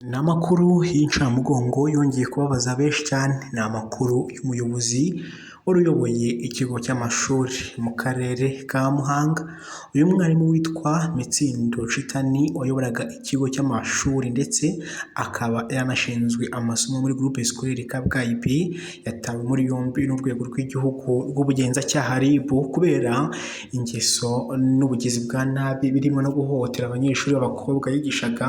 Ni amakuru y'incamugongo yongeye kubabaza benshi cyane, ni amakuru y'umuyobozi wari uyoboye ikigo cy'amashuri mu karere ka Muhanga. Uyu mwarimu witwa Mitsindo Shitani wayoboraga ikigo cy'amashuri ndetse akaba yanashinzwe amasomo muri groupe scolaire Kabgayi B, yatawe muri yombi n'urwego rw'igihugu rw'ubugenzacyaha RIB kubera ingeso n'ubugizi bwa nabi birimo no guhohotera abanyeshuri b'abakobwa yigishaga,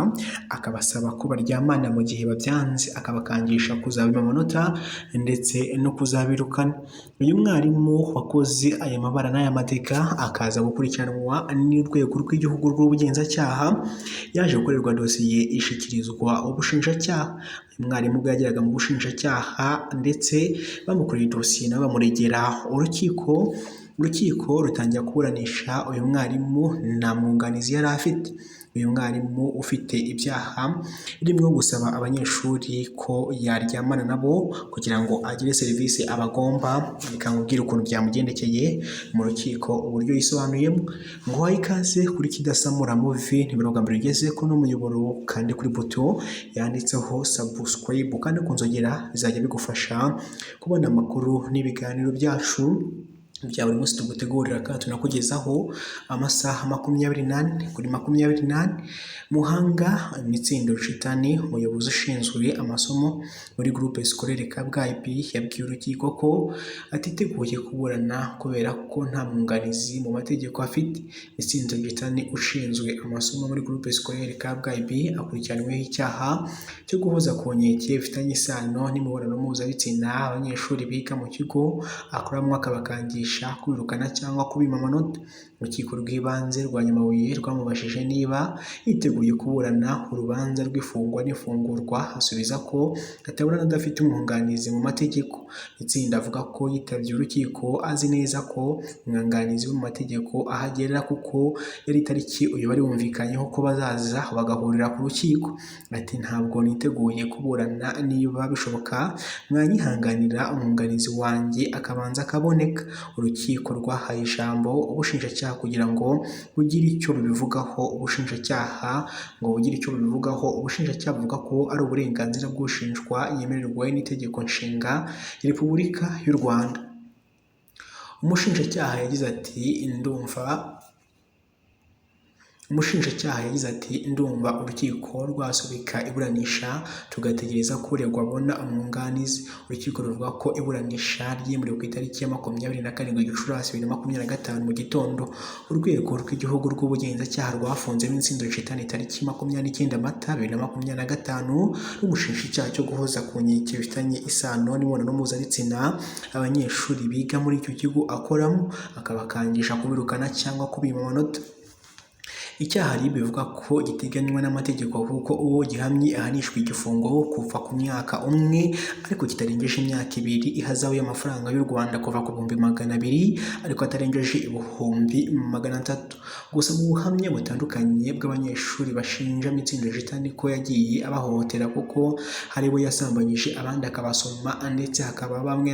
akabasaba ko baryamana mu gihe babyanze, akabakangisha kuzabima amanota ndetse no kuzabirukana. Uyu mwarimu wakoze aya mabara n'aya mateka akaza gukurikiranwa n'urwego rw'igihugu rw'ubugenzacyaha, yaje gukorerwa dosiye ishyikirizwa ubushinjacyaha. Uyu mwarimu ubwo yageraga mu bushinjacyaha ndetse bamukoreye dosiye nabo bamuregera urukiko rutangira kuburanisha uyu mwarimu nta mwunganizi yari afite. Uyu mwarimu ufite ibyaha birimo gusaba abanyeshuri ko yaryamana nabo kugira ngo agire serivisi abagomba, bikamubwira ukuntu byamugendekeye mu rukiko uburyo yisobanuyemo. Ngo wahe ikaze kuri Kidasamura Movie, nimero bwa mbere ugeze ko n'umuyoboro kandi kuri buto yanditseho subscribe kandi kunzogera bizajya bigufasha kubona amakuru n'ibiganiro byacu bya buri munsi tugutegurira kandi tunakugezaho amasaha 24 kuri 24. Muhanga Mitsindo Shitani, umuyobozi ushinzwe amasomo muri groupe scolaire Kabgayi B, yabwiye urukiko ko atiteguye kuburana kubera ko nta mwunganizi mu mategeko afite. Mitsindo Shitani ushinzwe amasomo muri groupe scolaire Kabgayi B akurikiranyweho icyaha cyo guhoza ku nkeke bifitanye isano n'imibonano mpuzabitsina abanyeshuri biga mu kigo akoramo, akabakangisha kwirukana cyangwa kubima amanota. Urukiko rw'ibanze rwa Nyamabuye rwamubajije niba yiteguye kuburana urubanza rw'ifungwa n'ifungurwa, asubiza ko ataburana adafite umwunganizi mu mategeko. Itsinda avuga ko yitabye urukiko azi neza ko umwunganizi mu mategeko ahagera kuko yari itariki uyu bari bumvikanyeho ko bazaza bagahurira ku rukiko. Ati ntabwo niteguye kuburana, niba bishoboka mwanyihanganira umwunganizi wanjye akabanza akaboneka. Urukiko rwahaye ijambo ubushinjacyaha kugira ngo bugire icyo bubivugaho. Ubushinjacyaha buvuga ko ari uburenganzira bw'ushinjwa yemererwa n'itegeko nshinga ya Repubulika y'u Rwanda. Umushinjacyaha yagize ati ndumva urukiko rwasubika iburanisha tugategereza ko uregwa abona umwunganizi. Urukiko ruvuga ko iburanisha ryemerewe ku itariki ya 27 Gicurasi 2025 mu gitondo. Urwego rw'igihugu rw'ubugenzacyaha rwafunze Mitsindo Shitani tariki 29 Mata 2025 rumushinja icyaha cyo guhoza ku nkeke bifitanye isano n'imibonano mpuzabitsina abanyeshuri biga muri icyo kigo akoramo, akabakangisha kubirukana cyangwa kubima amanota. Icyaha RIB bivuga ko giteganywa n'amategeko kuko uwo gihamye ahanishwa igifungo kuva ku myaka 1 ariko kitarengeje imyaka 2, ihazabu y'amafaranga y'u Rwanda kuva ku 200,000 ariko atarengeje 300,000. Gusa mu buhamya butandukanye bw'abanyeshuri bashinja Mitsindo Shitani ko yagiye abahohotera kuko hari bo yasambanyije abandi akabasoma ndetse hakaba bamwe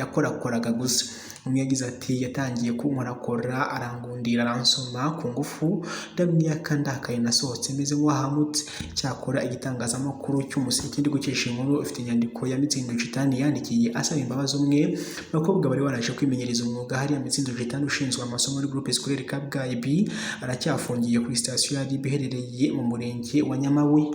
yakorakoraga gusa. Umwe yagize ati yatangiye kunkorakora arangundira aransoma ku ngufu ndamwiyaka ndakaye nasohotse meze nk'uwahamutse. Cyakora igitangazamakuru cy'umuseke ndi gukesha inkuru ifite inyandiko ya Mitsindo Shitani yandikiye asaba imbabazi umwe bakobwa bari waraje kwimenyereza umwuga hariya. Mitsindo Shitani ushinzwe amasomo muri groupe scolaire Kabgayi B aracyafungiye kuri sitasiyo ya RIB iherereye mu murenge wa Nyamabuye.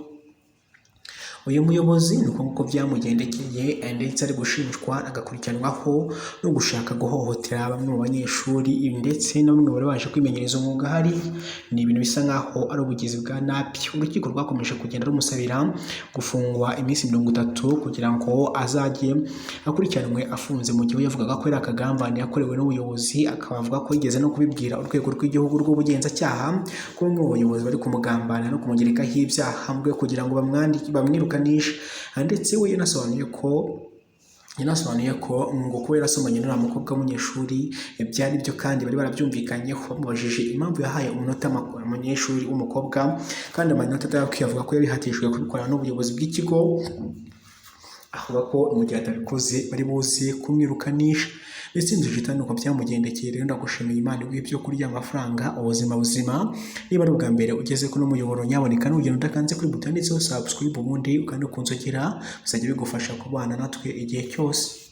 Uyu muyobozi nuko nguko byamugendekeye ndetse ari gushinjwa agakurikiranwaho no gushaka guhohotera bamwe mu banyeshuri ndetse na bamwe bari baje kwimenyereza umwuga hari. Ni ibintu bisa nkaho ari ubugizi bwa nabi. Urukiko rwakomeje kugenda rumusabira gufungwa iminsi 30 kugira ngo azajye akurikiranwe afunze, mu gihe yavugaga ko ari akagambane yakorewe n'ubuyobozi, akabavuga ko yigeze no kubibwira urwego rw'igihugu rw'ubugenzacyaha ko bamwe mu bayobozi bari kumugambana no kumugerekaho ibyaha mu rwego kugira ngo bamwirukanisha. Ndetse we yanasobanuye ko ngo kuba yarasomanye n'uriya mukobwa w'umunyeshuri byari byo kandi bari barabyumvikanyeho. Bamubajije impamvu yahaye umunota umunyeshuri w'umukobwa kandi amanota atayakwiye, avuga ko yabihatishijwe kubikora n'ubuyobozi bw'ikigo, avuga ko mu gihe atabikoze bari buze kumwirukanisha. ndetse inzu itandukanye uko byamugendekeye. Rero ndagushimiye, Imana iguhe ibyo kurya, amafaranga, ubuzima buzima. Niba ari ubwa mbere ugeze kuri uno muyoboro, nyaboneka nugenda udakanze kuri buto yanditseho subscribe, ubundi ukanda ku nzogera bizajya bigufasha kubana natwe igihe cyose.